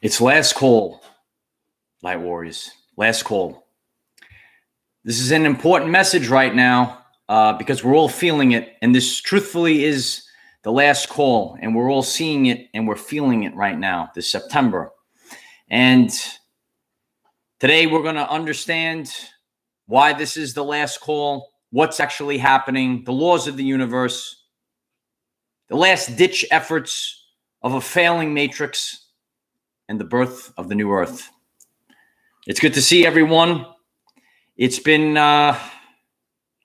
It's last call, Light Warriors. Last call. This is an important message right now because we're all feeling it. And this truthfully is the last call. And we're all seeing it and we're feeling it right now, this September. And today we're going to understand why this is the last call, what's actually happening, the laws of the universe, the last ditch efforts of a failing matrix, and the birth of the new earth. It's good to see everyone. It's been a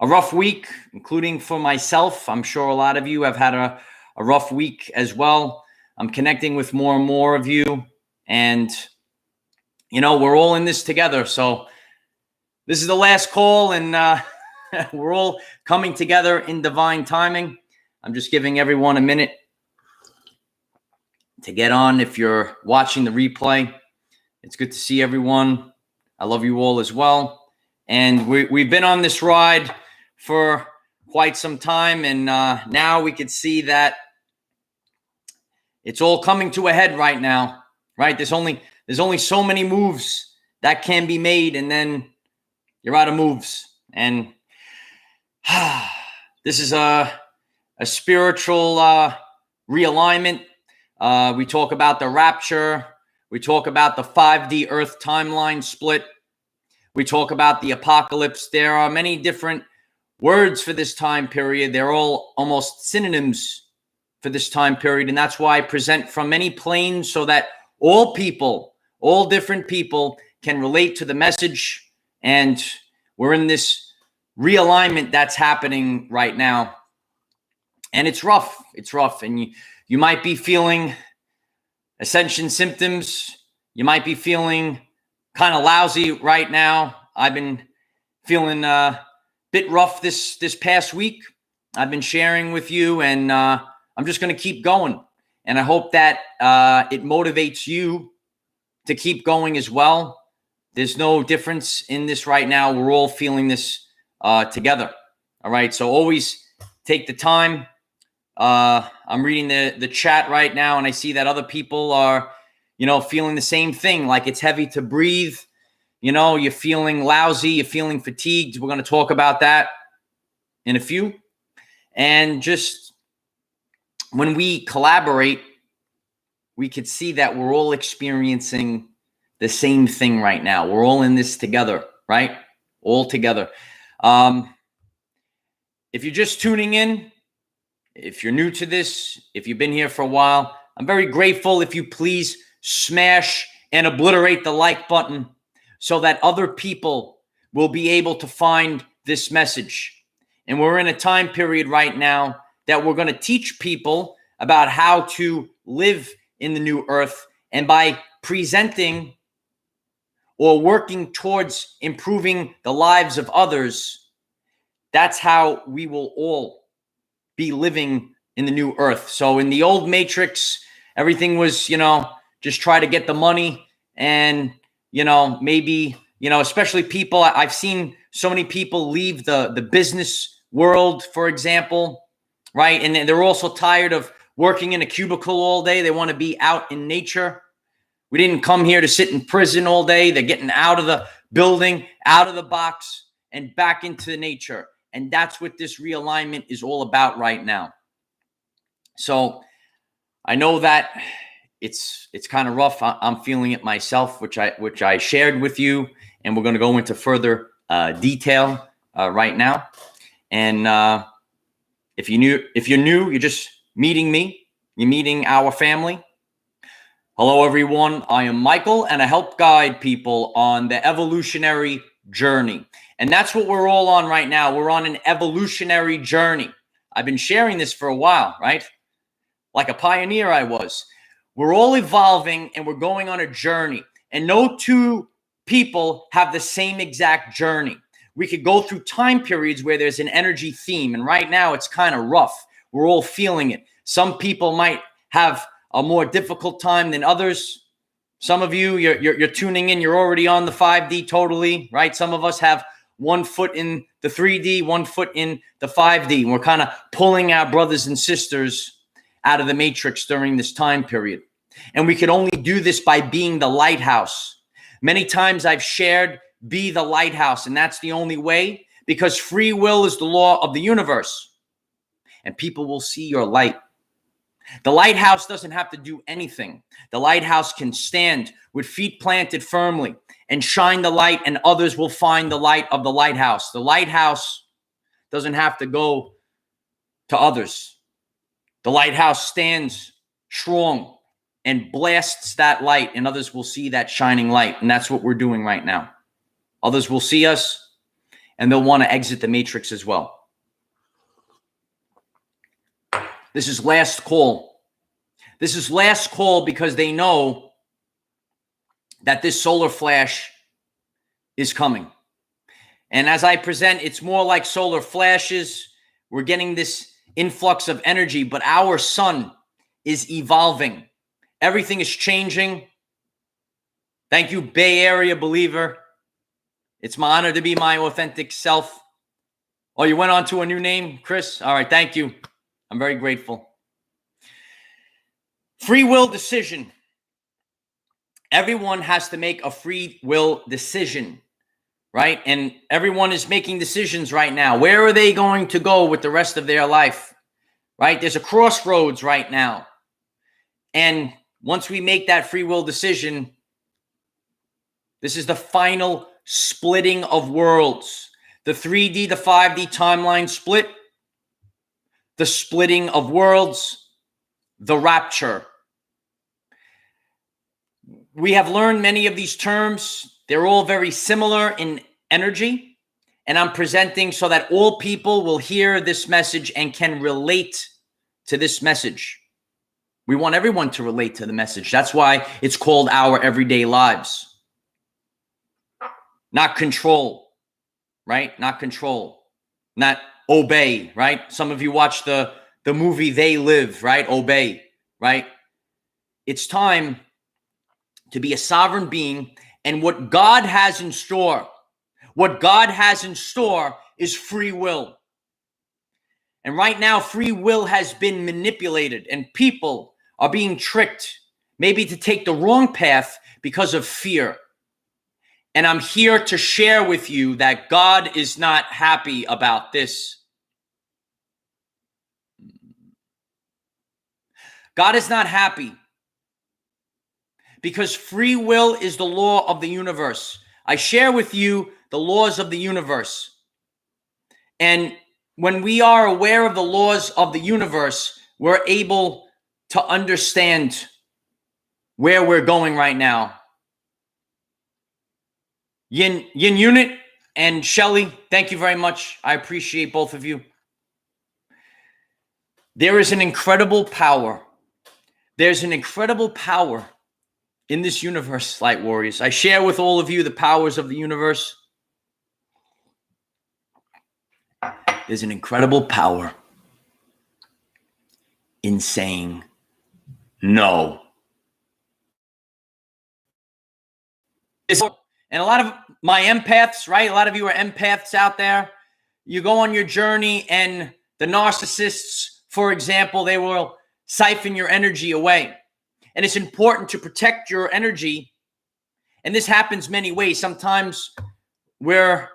rough week, including for myself. I'm sure a lot of you have had a rough week as well. I'm connecting with more and more of you. And, you know, we're all in this together. So this is the last call, and we're all coming together in divine timing. I'm just giving everyone a minute to get on. If you're watching the replay, it's good to see everyone. I love you all as well. And we've been on this ride for quite some time, and now we could see that it's all coming to a head right now, right? There's only so many moves that can be made, and then you're out of moves. And this is a spiritual realignment. We talk about the rapture. We talk about the 5D Earth timeline split. We talk about the apocalypse. There are many different words for this time period. They're all almost synonyms for this time period. And that's why I present from many planes so that all people, all different people can relate to the message. And we're in this realignment that's happening right now. And it's rough. It's rough. And you might be feeling Ascension symptoms. You might be feeling kind of lousy right now. I've been feeling a bit rough this past week. I've been sharing with you, and I'm just going to keep going. And I hope that it motivates you to keep going as well. There's no difference in this right now. We're all feeling this together. All right. So always take the time. I'm reading the chat right now, and I see that other people are, feeling the same thing. Like it's heavy to breathe. You're feeling lousy. You're feeling fatigued. We're going to talk about that in a few. And just when we collaborate, we could see that we're all experiencing the same thing right now. We're all in this together, right? All together. If you're just tuning in, if you're new to this, if you've been here for a while, I'm very grateful if you please smash and obliterate the like button so that other people will be able to find this message. And we're in a time period right now that we're going to teach people about how to live in the new earth. And by presenting or working towards improving the lives of others, that's how we will all be living in the new earth. So in the old matrix, everything was, just try to get the money and, maybe, especially people. I've seen so many people leave the business world, for example, right? And they're also tired of working in a cubicle all day. They want to be out in nature. We didn't come here to sit in prison all day. They're getting out of the building, out of the box, and back into nature. And that's what this realignment is all about right now. So I know that it's kind of rough. I'm feeling it myself, which I shared with you, and we're going to go into further detail right now. And if you're new, you're just meeting me. You're meeting our family. Hello, everyone. I am Michael, and I help guide people on the evolutionary journey. And that's what we're all on right now. We're on an evolutionary journey. I've been sharing this for a while, right? Like a pioneer I was. We're all evolving, and we're going on a journey. And no two people have the same exact journey. We could go through time periods where there's an energy theme. And right now it's kind of rough. We're all feeling it. Some people might have a more difficult time than others. Some of you, you're tuning in. You're already on the 5D totally, right? Some of us have 1 foot in the 3D, 1 foot in the 5D. And we're kind of pulling our brothers and sisters out of the matrix during this time period. And we can only do this by being the lighthouse. Many times I've shared, be the lighthouse, and that's the only way, because free will is the law of the universe, and people will see your light. The lighthouse doesn't have to do anything. The lighthouse can stand with feet planted firmly and shine the light, and others will find the light of the lighthouse. The lighthouse doesn't have to go to others. The lighthouse stands strong and blasts that light, and others will see that shining light. And that's what we're doing right now. Others will see us, and they'll want to exit the matrix as well. This is last call. This is last call because they know that this solar flash is coming. And as I present, it's more like solar flashes. We're getting this influx of energy, but our sun is evolving. Everything is changing. Thank you, Bay Area believer. It's my honor to be my authentic self. Oh, you went on to a new name, Chris? All right, thank you. I'm very grateful. Free will decision. Everyone has to make a free will decision, right? And everyone is making decisions right now. Where are they going to go with the rest of their life, right? There's a crossroads right now. And once we make that free will decision, this is the final splitting of worlds. The 3D, the 5D timeline split, the splitting of worlds, the rapture. We have learned many of these terms. They're all very similar in energy. And I'm presenting so that all people will hear this message and can relate to this message. We want everyone to relate to the message. That's why it's called Our Everyday Lives. Not control, right? Not control. Not obey, right? Some of you watch the movie They Live, right? Obey, right? It's time to be a sovereign being, and what God has in store, is free will. And right now, free will has been manipulated, and people are being tricked, maybe to take the wrong path because of fear. And I'm here to share with you that God is not happy about this. God is not happy because free will is the law of the universe. I share with you the laws of the universe. And when we are aware of the laws of the universe, we're able to understand where we're going right now. Yin Unit and Shelly, thank you very much. I appreciate both of you. There is an incredible power. There's an incredible power in this universe, Light Warriors. I share with all of you the powers of the universe. There's an incredible power in saying no. And a lot of my empaths, right? A lot of you are empaths out there. You go on your journey and the narcissists, for example, they will siphon your energy away. And it's important to protect your energy. And this happens many ways. Sometimes we're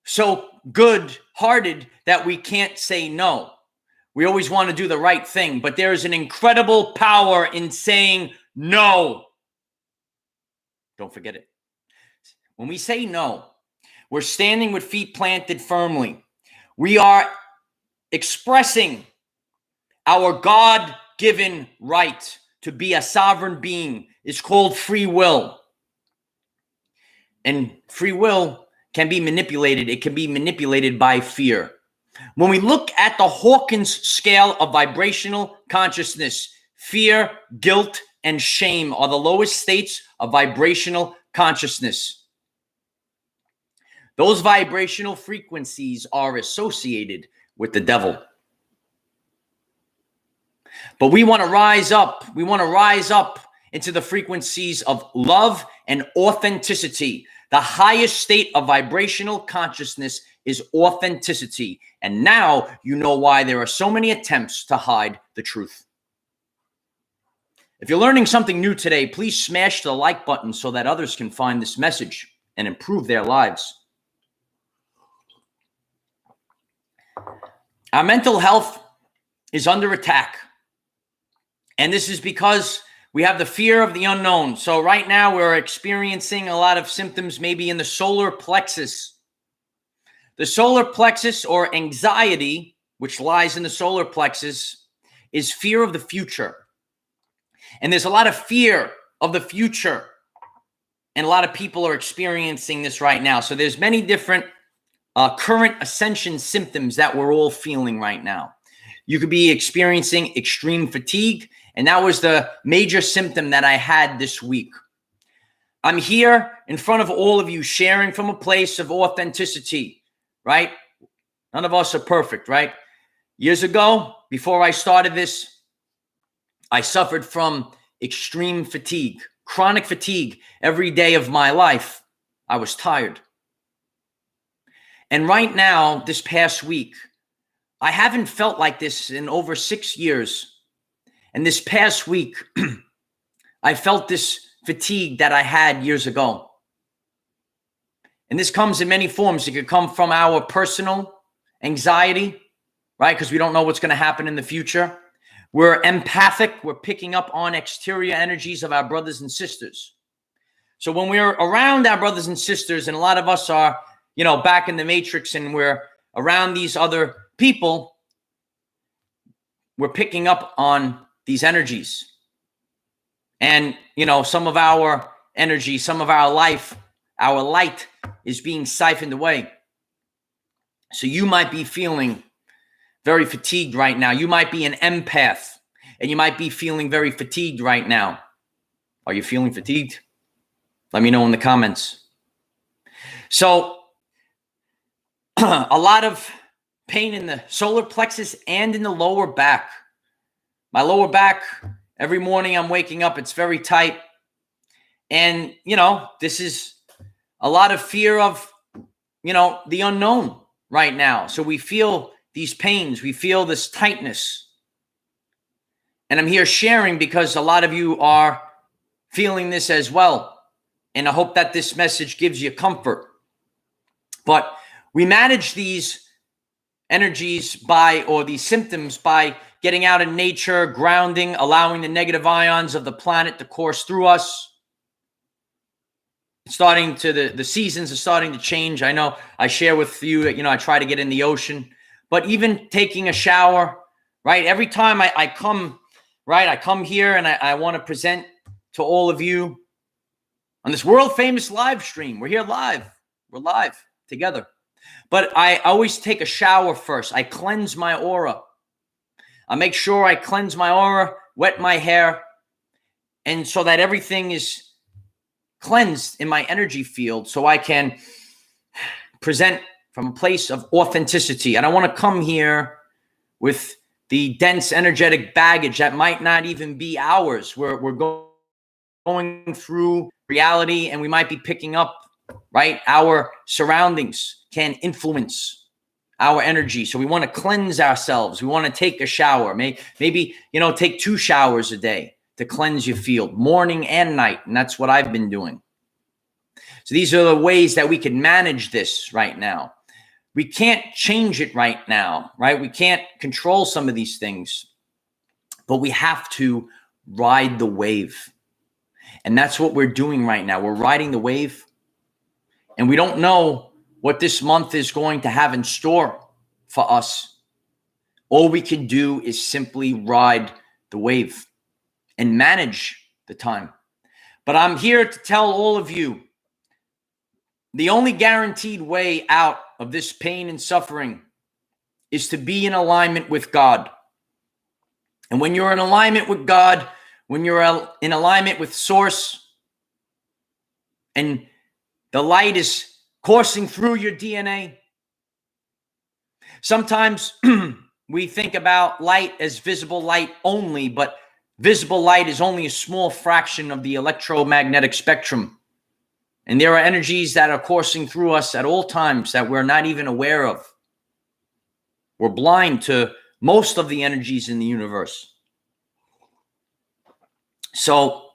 so good-hearted that we can't say no. We always want to do the right thing. But there is an incredible power in saying no. Don't forget it. When we say no, we're standing with feet planted firmly. We are expressing our God-given right to be a sovereign being. It's called free will. And free will can be manipulated. It can be manipulated by fear. When we look at the Hawkins scale of vibrational consciousness, fear, guilt, and shame are the lowest states of vibrational consciousness. Those vibrational frequencies are associated with the devil. But we want to rise up. We want to rise up into the frequencies of love and authenticity. The highest state of vibrational consciousness is authenticity. And now you know why there are so many attempts to hide the truth. If you're learning something new today, please smash the like button so that others can find this message and improve their lives. Our mental health is under attack. And this is because we have the fear of the unknown. So right now we're experiencing a lot of symptoms maybe in the solar plexus. The solar plexus, or anxiety, which lies in the solar plexus, is fear of the future. And there's a lot of fear of the future. And a lot of people are experiencing this right now. So there's many different current ascension symptoms that we're all feeling right now. You could be experiencing extreme fatigue. And that was the major symptom that I had this week. I'm here in front of all of you sharing from a place of authenticity, right? None of us are perfect, right? Years ago, before I started this, I suffered from extreme fatigue, chronic fatigue every day of my life. I was tired. And right now, this past week, I haven't felt like this in over 6 years. And this past week, I felt this fatigue that I had years ago. And this comes in many forms. It could come from our personal anxiety, right? Because we don't know what's going to happen in the future. We're empathic. We're picking up on exterior energies of our brothers and sisters. So when we're around our brothers and sisters, and a lot of us are, back in the matrix, and we're around these other people, we're picking up on these energies. And, some of our energy, some of our life, our light is being siphoned away. So you might be feeling very fatigued right now. You might be an empath, and you might be feeling very fatigued right now. Are you feeling fatigued? Let me know in the comments. So a lot of pain in the solar plexus and in the lower back. My lower back, every morning I'm waking up, it's very tight. And, this is a lot of fear of, the unknown right now. So we feel these pains, we feel this tightness. And I'm here sharing because a lot of you are feeling this as well. And I hope that this message gives you comfort. But we manage these energies or these symptoms by getting out in nature, grounding, allowing the negative ions of the planet to course through us. The seasons are starting to change. I know I share with you that, I try to get in the ocean, but even taking a shower, right? Every time I come, right, I come here and I want to present to all of you on this world famous live stream. We're here live. We're live together. But I always take a shower first. I cleanse my aura. I make sure I cleanse my aura, wet my hair, and so that everything is cleansed in my energy field so I can present from a place of authenticity. And I want to come here with the dense energetic baggage that might not even be ours. We're going through reality, and we might be picking up, right? Our surroundings can influence our energy. So we want to cleanse ourselves. We want to take a shower. Maybe take 2 showers a day to cleanse your field, morning and night. And that's what I've been doing. So these are the ways that we can manage this right now. We can't change it right now, right? We can't control some of these things, but we have to ride the wave. And that's what we're doing right now. We're riding the wave, and we don't know what this month is going to have in store for us. All we can do is simply ride the wave and manage the time. But I'm here to tell all of you, the only guaranteed way out of this pain and suffering is to be in alignment with God. And when you're in alignment with God, when you're in alignment with Source, and the light is coursing through your DNA. Sometimes we think about light as visible light only, but visible light is only a small fraction of the electromagnetic spectrum. And there are energies that are coursing through us at all times that we're not even aware of. We're blind to most of the energies in the universe. So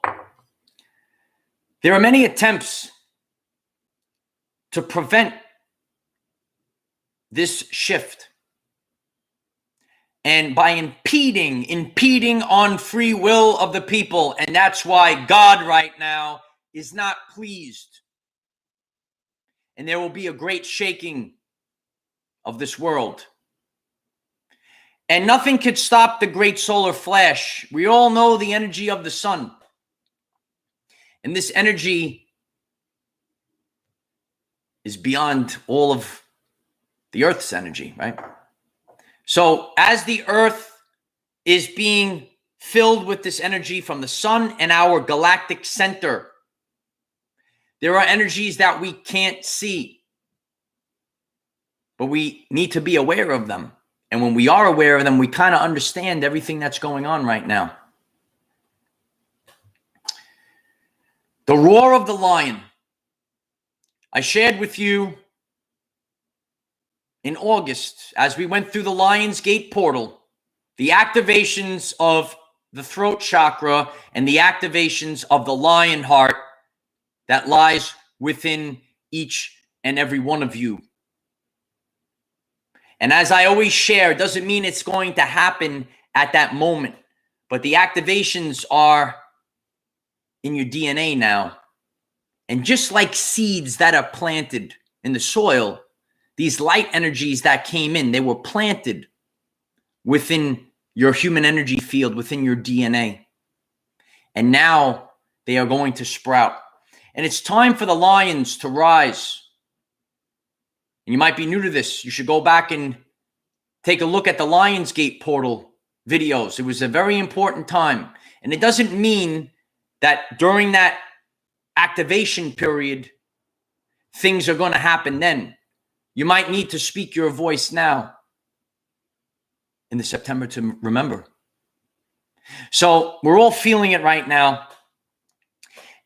there are many attempts to prevent this shift. And by impeding on free will of the people. And that's why God right now is not pleased. And there will be a great shaking of this world. And nothing could stop the great solar flash. We all know the energy of the sun. And this energy is beyond all of the Earth's energy, right? So as the Earth is being filled with this energy from the sun and our galactic center, there are energies that we can't see, but we need to be aware of them. And when we are aware of them, we kind of understand everything that's going on right now. The roar of the lion. I shared with you in August, as we went through the Lion's Gate portal, the activations of the throat chakra and the activations of the lion heart that lies within each and every one of you. And as I always share, it doesn't mean it's going to happen at that moment, but the activations are in your DNA now. And just like seeds that are planted in the soil, these light energies that came in, they were planted within your human energy field, within your DNA. And now they are going to sprout. And it's time for the lions to rise. And you might be new to this. You should go back and take a look at the Lion's Gate portal videos. It was a very important time. And it doesn't mean that during that activation period, things are going to happen then. You might need to speak your voice now in the September to remember. So we're all feeling it right now.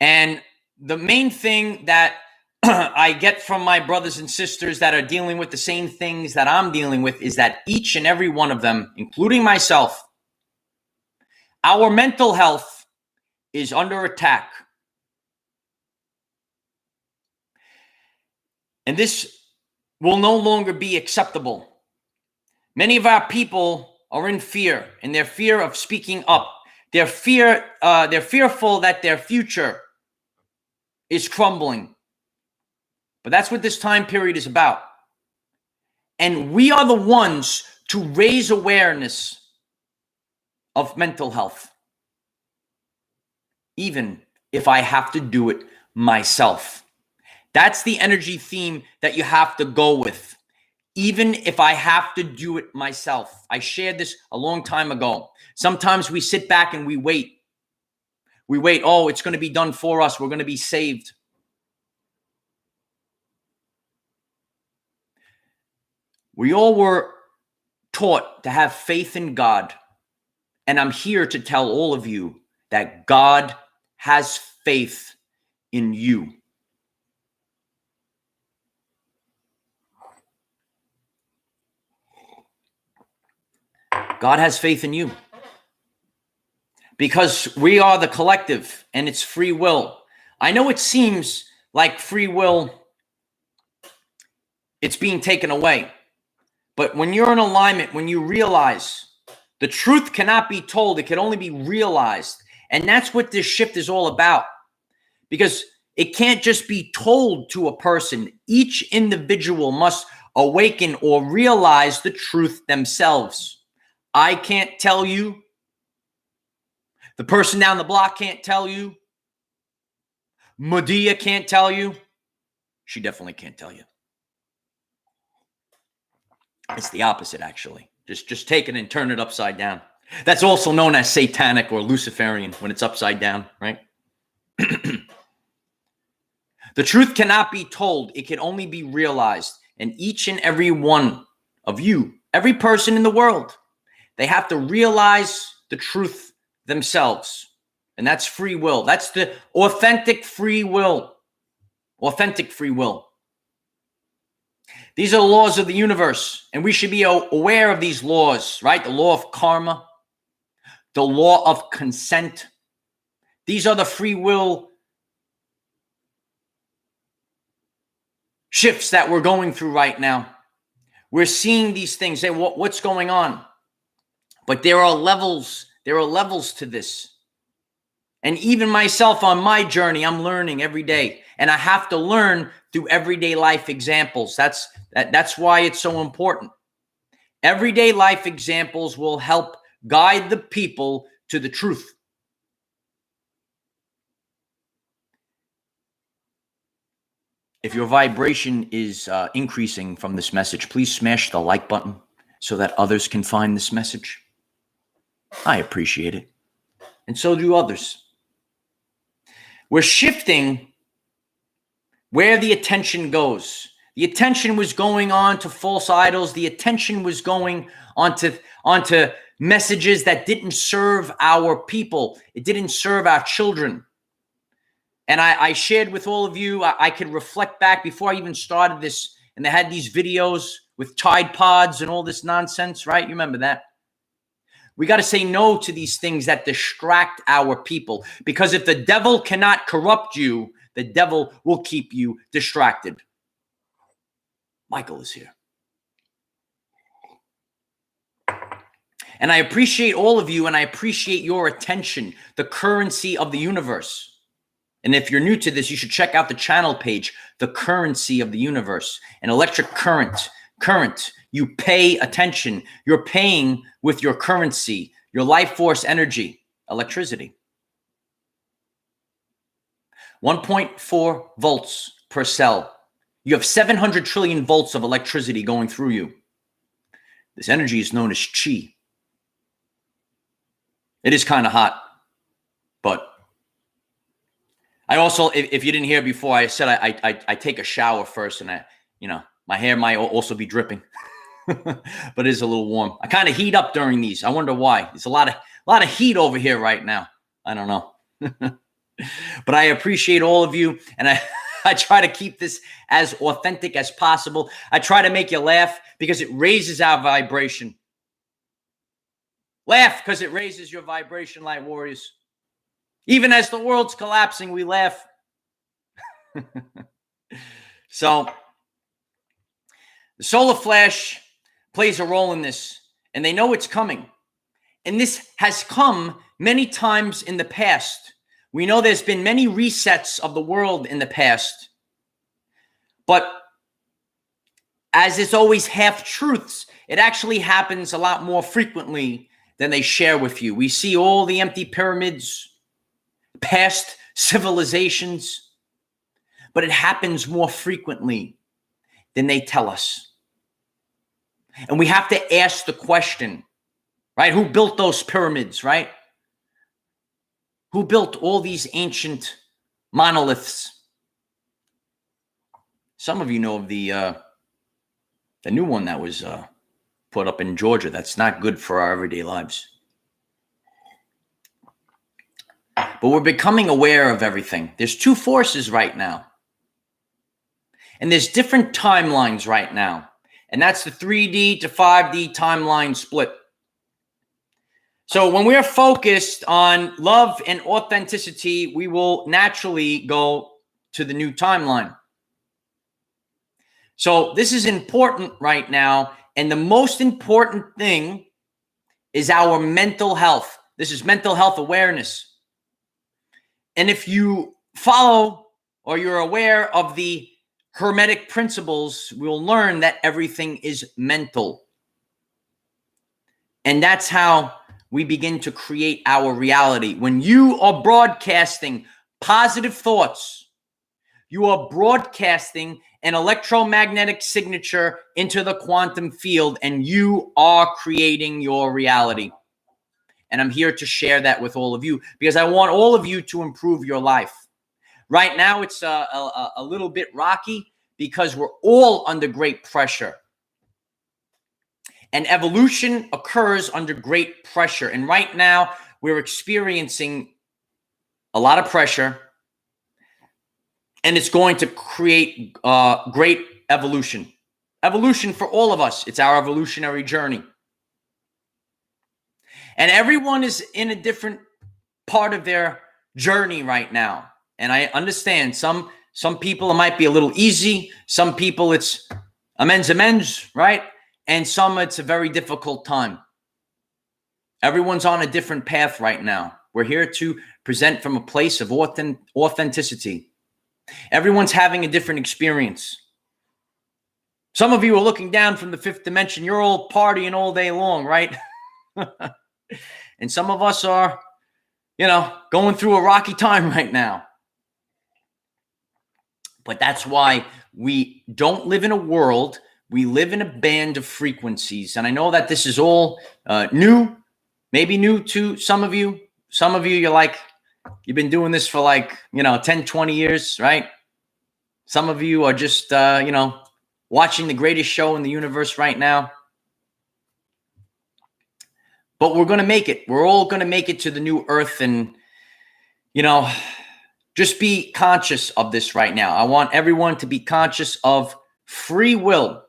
And the main thing that I get from my brothers and sisters that are dealing with the same things that I'm dealing with is that each and every one of them, including myself, our mental health is under attack. And this will no longer be acceptable. Many of our people are in fear, and they're fear of speaking up. They're fearful that their future is crumbling. But that's what this time period is about. And we are the ones to raise awareness of mental health, even if I have to do it myself. That's the energy theme that you have to go with. Even if I have to do it myself. I shared this a long time ago. Sometimes we sit back and we wait. We wait. Oh, it's going to be done for us. We're going to be saved. We all were taught to have faith in God. And I'm here to tell all of you that God has faith in you. God has faith in you because we are the collective and it's free will. I know it seems like free will, it's being taken away. But when you're in alignment, when you realize the truth cannot be told, it can only be realized. And that's what this shift is all about. Because it can't just be told to a person. Each individual must awaken or realize the truth themselves. I can't tell you. The person down the block can't tell you. Medea can't tell you. She definitely can't tell you. It's the opposite, actually. Just take it and turn it upside down. That's also known as satanic or Luciferian when it's upside down, right? The truth cannot be told. It can only be realized. And each and every one of you, every person in the world, they have to realize the truth themselves. And that's free will. That's the authentic free will. Authentic free will. These are the laws of the universe. And we should be aware of these laws, right? The law of karma. The law of consent. These are the free will shifts that we're going through right now. We're seeing these things. Say, what's going on? But there are levels. There are levels to this. And even myself on my journey, I'm learning every day. And I have to learn through everyday life examples. That's why it's so important. Everyday life examples will help guide the people to the truth. If your vibration is increasing from this message, please smash the like button so that others can find this message. I appreciate it. And so do others. We're shifting where the attention goes. The attention was going on to false idols. The attention was going onto messages that didn't serve our people. It didn't serve our children. And I shared with all of you, I could reflect back before I even started this, and they had these videos with Tide Pods and all this nonsense, right? You remember that? We got to say no to these things that distract our people, because if the devil cannot corrupt you, the devil will keep you distracted. Michael is here. And I appreciate all of you, and I appreciate your attention, the currency of the universe. And if you're new to this, you should check out the channel page, The Currency of the Universe, an electric current. You pay attention. You're paying with your currency, your life force energy, electricity. 1.4 volts per cell. You have 700 trillion volts of electricity going through you. This energy is known as chi. It is kind of hot, but I also, if you didn't hear before, I said I take a shower first, and my hair might also be dripping. But it is a little warm. I kind of heat up during these. I wonder why. There's a lot of heat over here right now. I don't know. But I appreciate all of you, and I try to keep this as authentic as possible. I try to make you laugh because it raises our vibration. Laugh because it raises your vibration, light warriors. Even as the world's collapsing, we laugh. So the solar flash plays a role in this, and they know it's coming. And this has come many times in the past. We know there's been many resets of the world in the past. But as it's always half-truths, it actually happens a lot more frequently than they share with you. We see all the empty pyramids, past civilizations, but it happens more frequently than they tell us. And we have to ask the question, right? Who built those pyramids, right? Who built all these ancient monoliths? Some of you know of the new one that was put up in Georgia. That's not good for our everyday lives. But we're becoming aware of everything. There's two forces right now. And there's different timelines right now. And that's the 3D to 5D timeline split. So when we're focused on love and authenticity, we will naturally go to the new timeline. So this is important right now. And the most important thing is our mental health. This is mental health awareness. And if you follow or you're aware of the Hermetic principles, we'll learn that everything is mental. And that's how we begin to create our reality. When you are broadcasting positive thoughts, you are broadcasting an electromagnetic signature into the quantum field, and you are creating your reality. And I'm here to share that with all of you because I want all of you to improve your life. Right now, it's a little bit rocky because we're all under great pressure. And evolution occurs under great pressure. And right now, we're experiencing a lot of pressure. And it's going to create great evolution. Evolution for all of us. It's our evolutionary journey. And everyone is in a different part of their journey right now. And I understand some people, it might be a little easy. Some people, it's amends, right? And some, it's a very difficult time. Everyone's on a different path right now. We're here to present from a place of authenticity. Everyone's having a different experience. Some of you are looking down from the fifth dimension. You're all partying all day long, right? And some of us are, going through a rocky time right now. But that's why we don't live in a world. We live in a band of frequencies. And I know that this is all new, maybe new to some of you. Some of you, you're like, you've been doing this for 10, 20 years, right? Some of you are just, watching the greatest show in the universe right now. But we're going to make it. We're all going to make it to the new earth. And, just be conscious of this right now. I want everyone to be conscious of free will.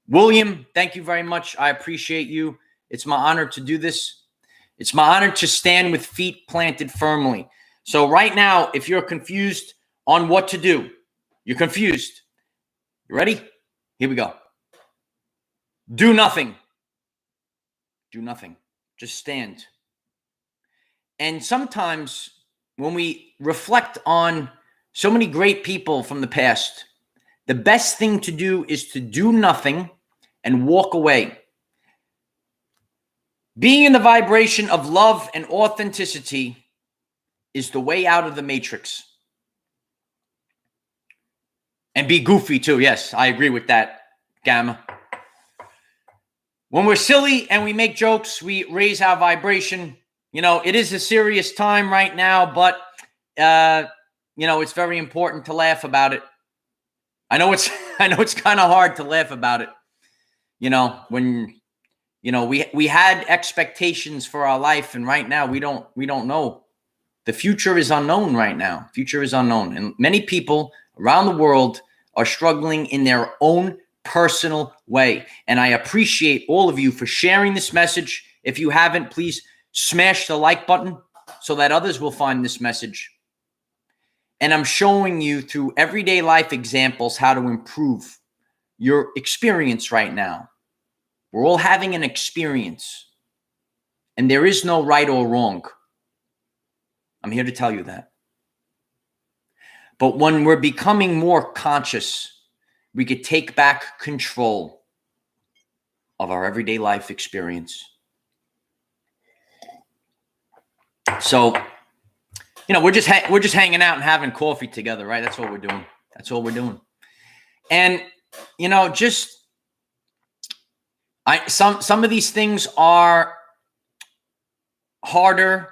William, thank you very much. I appreciate you. It's my honor to do this. It's my honor to stand with feet planted firmly. So right now, if you're confused on what to do, you're confused. You ready? Here we go. Do nothing. Do nothing. Just stand. And sometimes when we reflect on so many great people from the past, the best thing to do is to do nothing and walk away. Being in the vibration of love and authenticity is the way out of the matrix. And be goofy too. Yes, I agree with that, Gamma. When we're silly and we make jokes, we raise our vibration. It is a serious time right now, but, it's very important to laugh about it. I know it's kind of hard to laugh about it. When, we had expectations for our life, and right now we don't know. The future is unknown right now. Future is unknown. And many people around the world are struggling in their own personal way. And I appreciate all of you for sharing this message. If you haven't, please smash the like button so that others will find this message. And I'm showing you through everyday life examples how to improve your experience right now. We're all having an experience, and there is no right or wrong. I'm here to tell you that. But when we're becoming more conscious, we could take back control of our everyday life experience. So, we're just hanging out and having coffee together, right? That's what we're doing. That's all we're doing. And some of these things are harder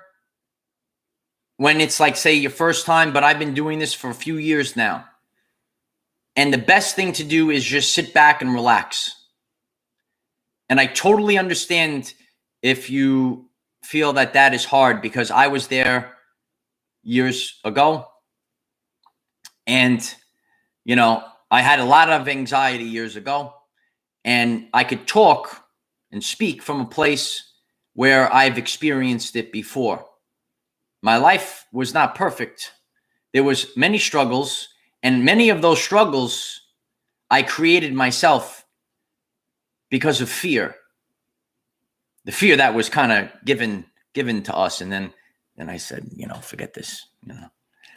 when it's like, say, your first time, but I've been doing this for a few years now. And the best thing to do is just sit back and relax. And I totally understand if you feel that is hard, because I was there years ago. And, I had a lot of anxiety years ago. And I could talk and speak from a place where I've experienced it before. My life was not perfect. There was many struggles, and many of those struggles I created myself because of fear. The fear that was kind of given to us. And then I said, forget this.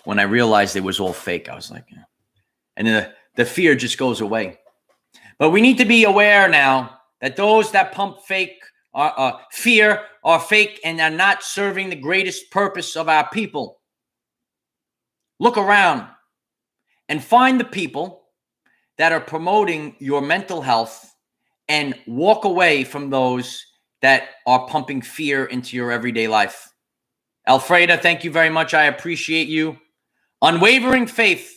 When I realized it was all fake, I was like, and the fear just goes away. But we need to be aware now that those that pump fake fear are fake and are not serving the greatest purpose of our people. Look around and find the people that are promoting your mental health and walk away from those that are pumping fear into your everyday life. Alfreda, thank you very much. I appreciate you. Unwavering faith.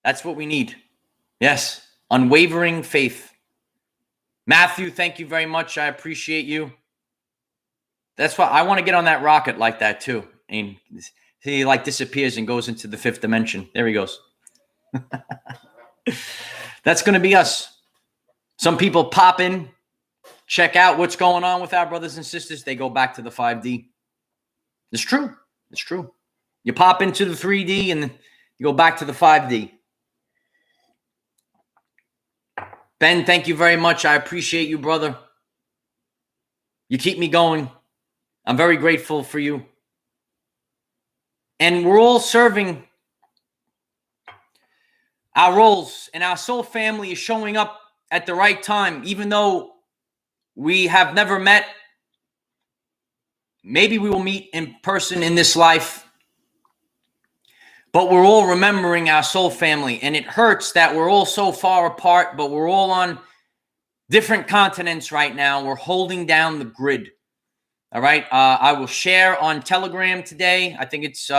That's what we need. Yes, unwavering faith. Matthew, thank you very much. I appreciate you. That's why I want to get on that rocket like that too. And he disappears and goes into the fifth dimension. There he goes. That's going to be us. Some people pop in, check out what's going on with our brothers and sisters. They go back to the 5D. It's true. It's true. You pop into the 3D and you go back to the 5D. Ben, thank you very much. I appreciate you, brother. You keep me going. I'm very grateful for you. And we're all serving our roles, and our soul family is showing up at the right time, even though we have never met. Maybe we will meet in person in this life, but we're all remembering our soul family, and it hurts that we're all so far apart, but we're all on different continents right now. We're holding down the grid. All right. I will share on Telegram today. I think it's,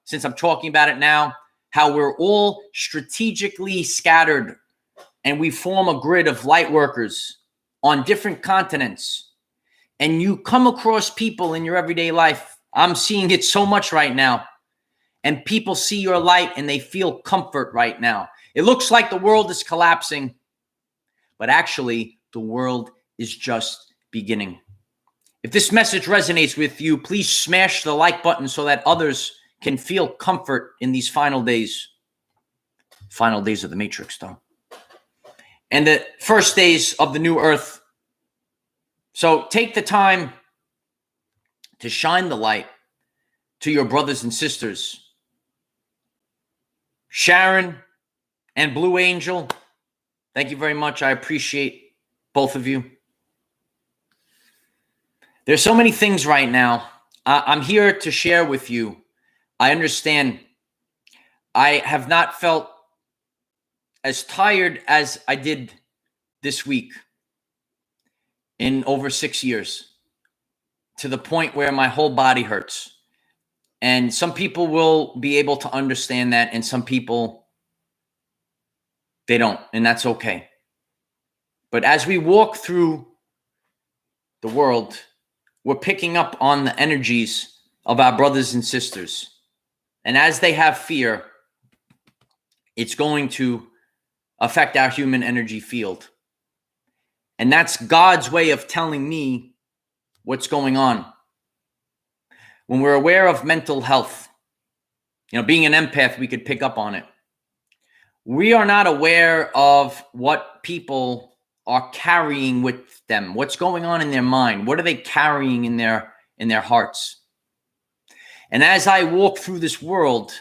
since I'm talking about it now, how we're all strategically scattered and we form a grid of light workers on different continents. And you come across people in your everyday life. I'm seeing it so much right now. And people see your light and they feel comfort right now. It looks like the world is collapsing, but actually the world is just beginning. If this message resonates with you, please smash the like button so that others can feel comfort in these final days. Final days of the Matrix, though. And the first days of the new earth. So take the time to shine the light to your brothers and sisters. Sharon and Blue Angel, thank you very much. I appreciate both of you. There's so many things right now. I'm here to share with you. I understand I have not felt as tired as I did this week in over 6 years, to the point where my whole body hurts. And some people will be able to understand that, and some people, they don't, and that's okay. But as we walk through the world, we're picking up on the energies of our brothers and sisters. And as they have fear, it's going to affect our human energy field. And that's God's way of telling me what's going on. When we're aware of mental health, being an empath, we could pick up on it. We are not aware of what people are carrying with them. What's going on in their mind? What are they carrying in their hearts? And as I walk through this world,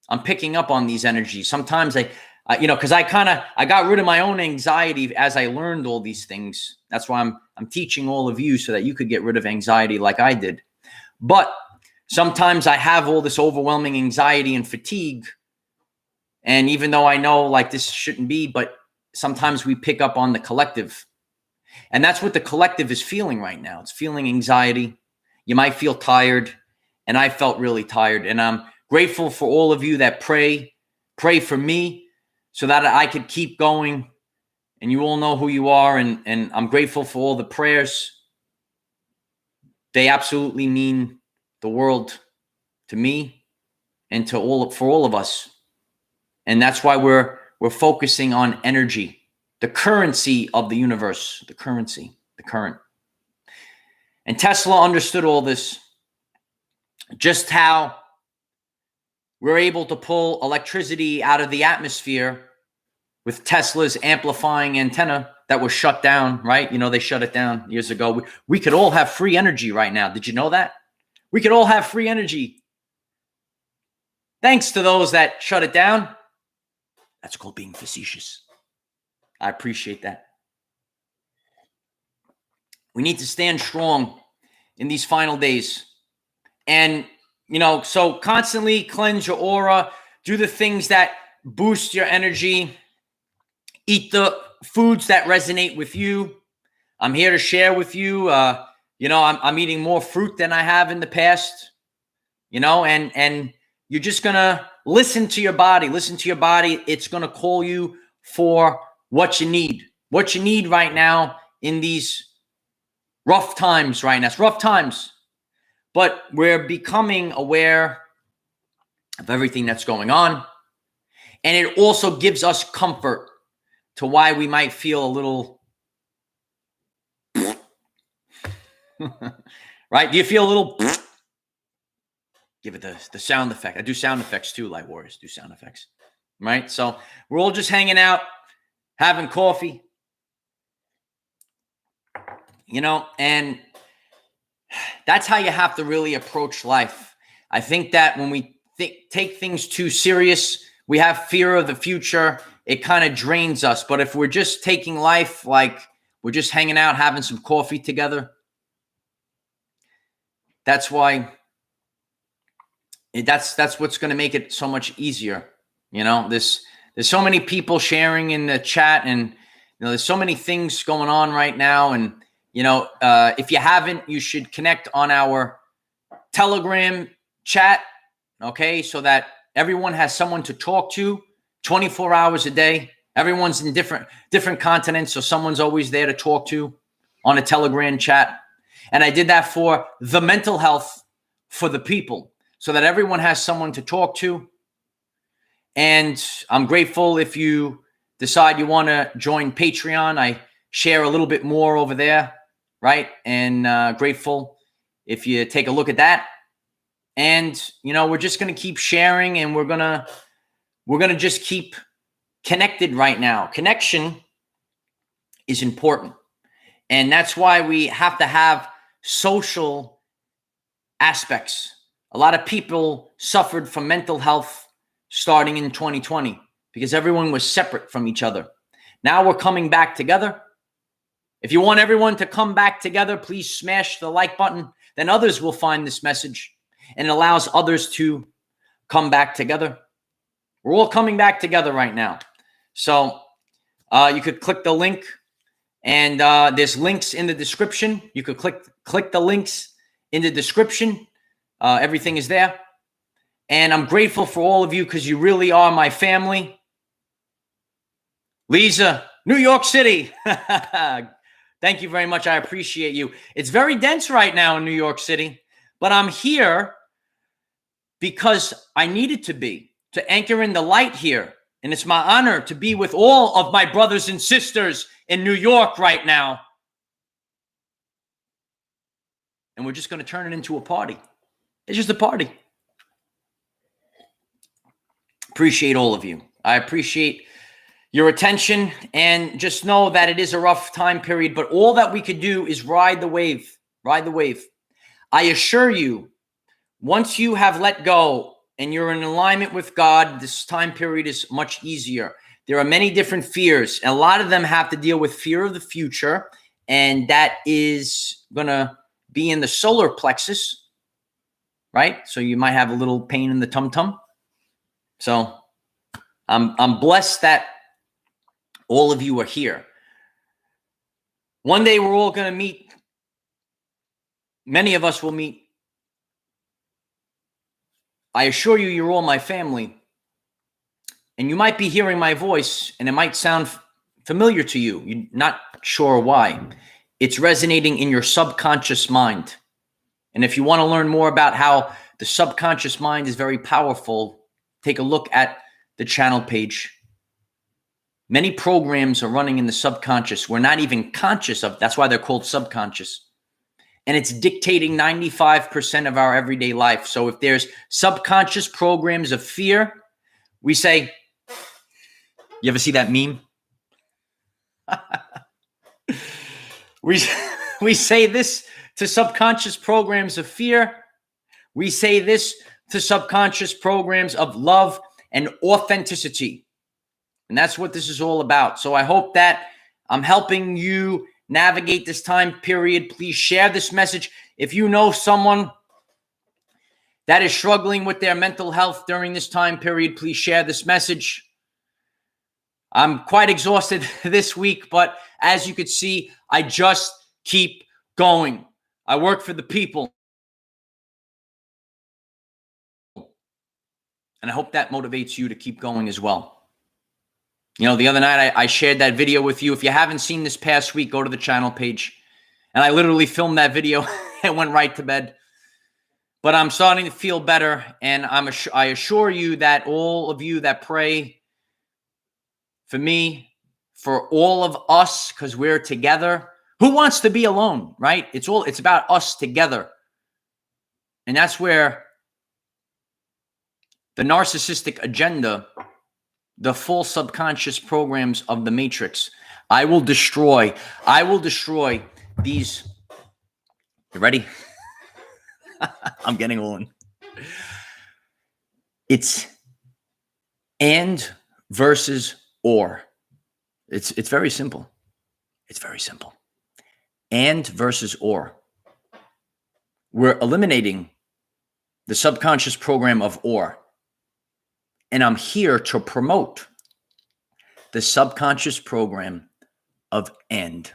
I'm picking up on these energies. Sometimes because I got rid of my own anxiety as I learned all these things. That's why I'm teaching all of you so that you could get rid of anxiety like I did. But sometimes I have all this overwhelming anxiety and fatigue. And even though I know like this shouldn't be, but sometimes we pick up on the collective. And that's what the collective is feeling right now. It's feeling anxiety. You might feel tired. And I felt really tired. And I'm grateful for all of you that pray for me so that I could keep going. And you all know who you are. And I'm grateful for all the prayers. They absolutely mean the world to me and to for all of us. And that's why we're focusing on energy, the currency of the universe, the currency, the current. And Tesla understood all this, just how we're able to pull electricity out of the atmosphere with Tesla's amplifying antenna that was shut down, right? They shut it down years ago. We could all have free energy right now. Did you know that? We could all have free energy. Thanks to those that shut it down. That's called being facetious. I appreciate that. We need to stand strong in these final days. And, so constantly cleanse your aura, do the things that boost your energy, eat the foods that resonate with you. I'm here to share with you, I'm eating more fruit than I have in the past, and you're just going to listen to your body. It's going to call you for what you need right now in these rough times right now. It's rough times. But we're becoming aware of everything that's going on. And it also gives us comfort to why we might feel a little, right? Do you feel a little, give it the sound effect. I do sound effects too, Light Warriors do sound effects, right? So we're all just hanging out, having coffee, and that's how you have to really approach life. I think that when we take things too serious, we have fear of the future. It kind of drains us. But if we're just taking life like we're just hanging out, having some coffee together, that's why that's what's going to make it so much easier. There's so many people sharing in the chat, and there's so many things going on right now. And if you haven't, you should connect on our Telegram chat, okay, so that everyone has someone to talk to 24 hours a day. Everyone's in different continents, so someone's always there to talk to on a Telegram chat. And I did that for the mental health for the people, so that everyone has someone to talk to. And I'm grateful if you decide you want to join Patreon. I share a little bit more over there, right? And grateful if you take a look at that. And we're just going to keep sharing, and we're going to just keep connected right now. Connection is important. And that's why we have to have social aspects. A lot of people suffered from mental health starting in 2020 because everyone was separate from each other. Now we're coming back together. If you want everyone to come back together, please smash the like button. Then others will find this message, and it allows others to come back together. We're all coming back together right now. So you could click the link, and there's links in the description. You could click the links in the description. Everything is there. And I'm grateful for all of you because you really are my family. Lisa, New York City. Thank you very much. I appreciate you. It's very dense right now in New York City, but I'm here because I needed to anchor in the light here. And it's my honor to be with all of my brothers and sisters in New York right now. And we're just going to turn it into a party. It's just a party. Appreciate all of you. I appreciate your attention, and just know that it is a rough time period, but all that we could do is ride the wave. Ride the wave. I assure you, once you have let go and you're in alignment with God, this time period is much easier. There are many different fears, and a lot of them have to deal with fear of the future, and that is going to be in the solar plexus, right? So you might have a little pain in the tum-tum. So I'm blessed that all of you are here. One day we're all going to meet. Many of us will meet. I assure you, you're all my family. And you might be hearing my voice, and it might sound familiar to you. You're not sure why. It's resonating in your subconscious mind. And if you want to learn more about how the subconscious mind is very powerful, take a look at the channel page. Many programs are running in the subconscious. We're not even conscious of. That's why they're called subconscious. And it's dictating 95% of our everyday life. So if there's subconscious programs of fear, we say, you ever see that meme? We say this to subconscious programs of fear. We say this to subconscious programs of love and authenticity. And that's what this is all about. So I hope that I'm helping you navigate this time period. Please share this message. If you know someone that is struggling with their mental health during this time period, please share this message. I'm quite exhausted this week, but as you could see, I just keep going. I work for the people. And I hope that motivates you to keep going as well. The other night I shared that video with you. If you haven't seen this past week, go to the channel page. And I literally filmed that video and went right to bed. But I'm starting to feel better. And I assure you that all of you that pray for me, for all of us, because we're together. Who wants to be alone, right? It's about us together. And that's where the narcissistic agenda, the full subconscious programs of the matrix. I will destroy these. You ready? I'm getting on. It's and versus or. It's very simple. It's very simple. And versus or. We're eliminating the subconscious program of or. And I'm here to promote the subconscious program of and.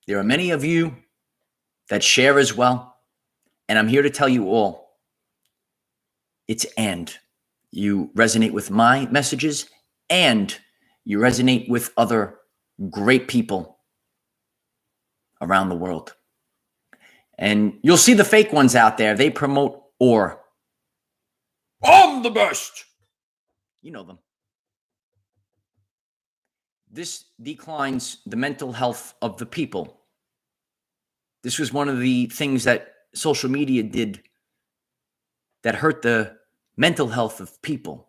There are many of you that share as well. And I'm here to tell you all, it's and. You resonate with my messages and you resonate with other great people around the world. And you'll see the fake ones out there. They promote or. I'm the best. You know them. This declines the mental health of the people. This was one of the things that social media did that hurt the mental health of people.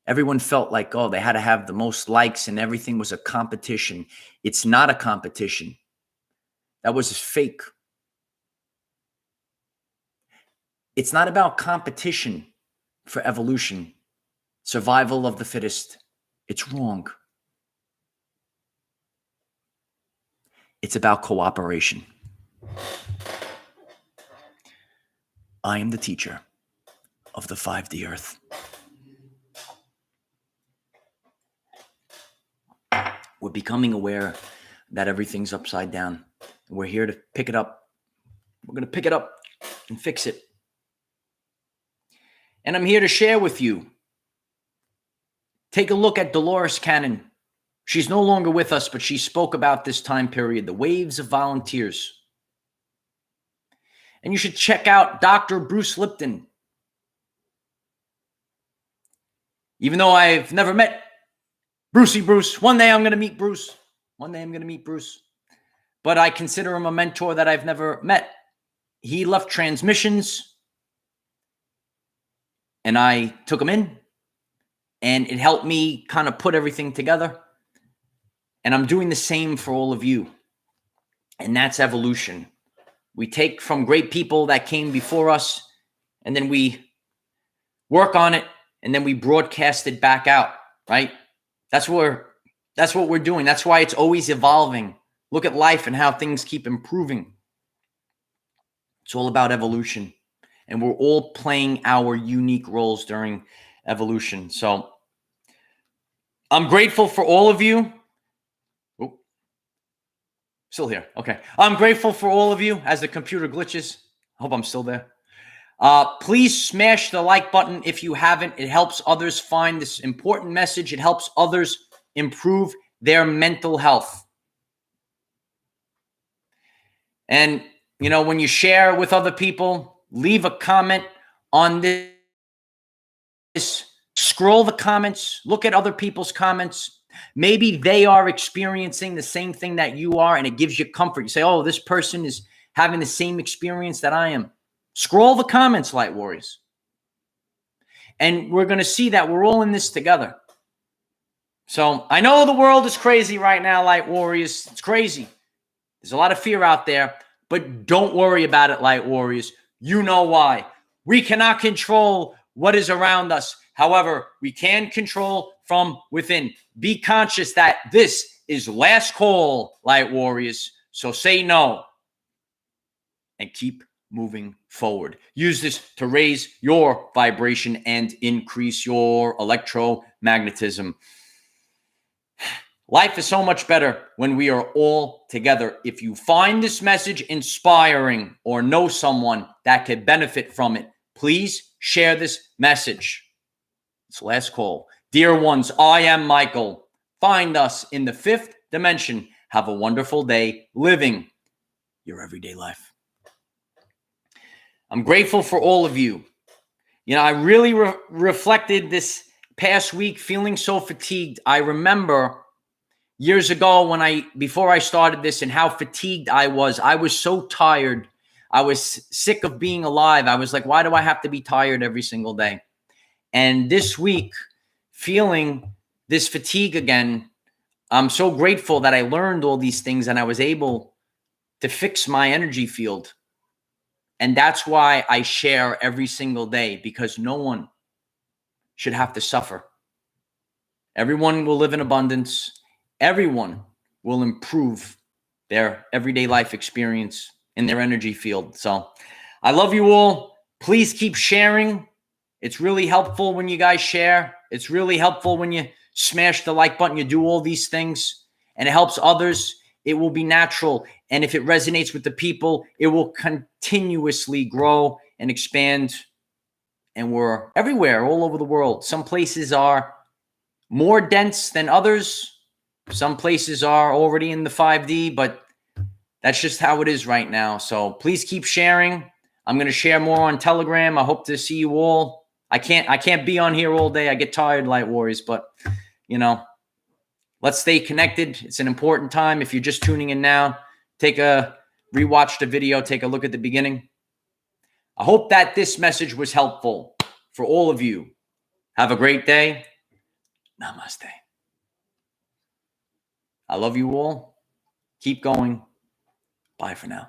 Everyone felt like, oh, they had to have the most likes and everything was a competition. It's not a competition. That was fake. It's not about competition for evolution, survival of the fittest. It's wrong. It's about cooperation. I am the teacher of the 5D earth. We're becoming aware that everything's upside down. We're here to pick it up. We're going to pick it up and fix it. And I'm here to share with you. Take a look at Dolores Cannon. She's no longer with us, but she spoke about this time period, the waves of volunteers. And you should check out Dr. Bruce Lipton. Even though I've never met Bruce, one day I'm going to meet Bruce. But I consider him a mentor that I've never met. He left transmissions, and I took him in, and it helped me kind of put everything together. And I'm doing the same for all of you. And that's evolution. We take from great people that came before us, and then we work on it, and then we broadcast it back out, right? That's what we're doing. That's why it's always evolving. Look at life and how things keep improving. It's all about evolution. And we're all playing our unique roles during evolution. So I'm grateful for all of you. Oh, still here. Okay. I'm grateful for all of you as the computer glitches. I hope I'm still there. Please smash the like button if you haven't. It helps others find this important message. It helps others improve their mental health. And, you know, when you share with other people, leave a comment on this. Scroll the comments. Look at other people's comments. Maybe they are experiencing the same thing that you are, and it gives you comfort. You say, oh, this person is having the same experience that I am. Scroll the comments, Light Warriors. And we're going to see that we're all in this together. So I know the world is crazy right now, Light Warriors. It's crazy. There's a lot of fear out there, but don't worry about it, Light Warriors. You know why. We cannot control what is around us. However, we can control from within. Be conscious that this is last call, Light Warriors. So say no and keep moving forward. Use this to raise your vibration and increase your electromagnetism. Life is so much better when we are all together. If you find this message inspiring or know someone that could benefit from it, please share this message. It's last call. Dear ones, I am Michael. Find us in the 5th dimension. Have a wonderful day living your everyday life. I'm grateful for all of you. You know, I really reflected this past week feeling so fatigued. I remember years ago before I started this and how fatigued I was. I was so tired. I was sick of being alive. I was like, why do I have to be tired every single day? And this week, feeling this fatigue again, I'm so grateful that I learned all these things and I was able to fix my energy field. And that's why I share every single day, because no one should have to suffer. Everyone will live in abundance. Everyone will improve their everyday life experience in their energy field. So I love you all. Please keep sharing. It's really helpful when you guys share. It's really helpful when you smash the like button, you do all these things, and it helps others. It will be natural. And if it resonates with the people, it will continuously grow and expand. And we're everywhere, all over the world. Some places are more dense than others. Some places are already in the 5D, but that's just how it is right now. So please keep sharing. I'm going to share more on Telegram. I hope to see you all. I can't be on here all day. I get tired, Light Warriors, but you know, let's stay connected. It's an important time. If you're just tuning in now, rewatch the video, take a look at the beginning. I hope that this message was helpful for all of you. Have a great day. Namaste. I love you all. Keep going. Bye for now.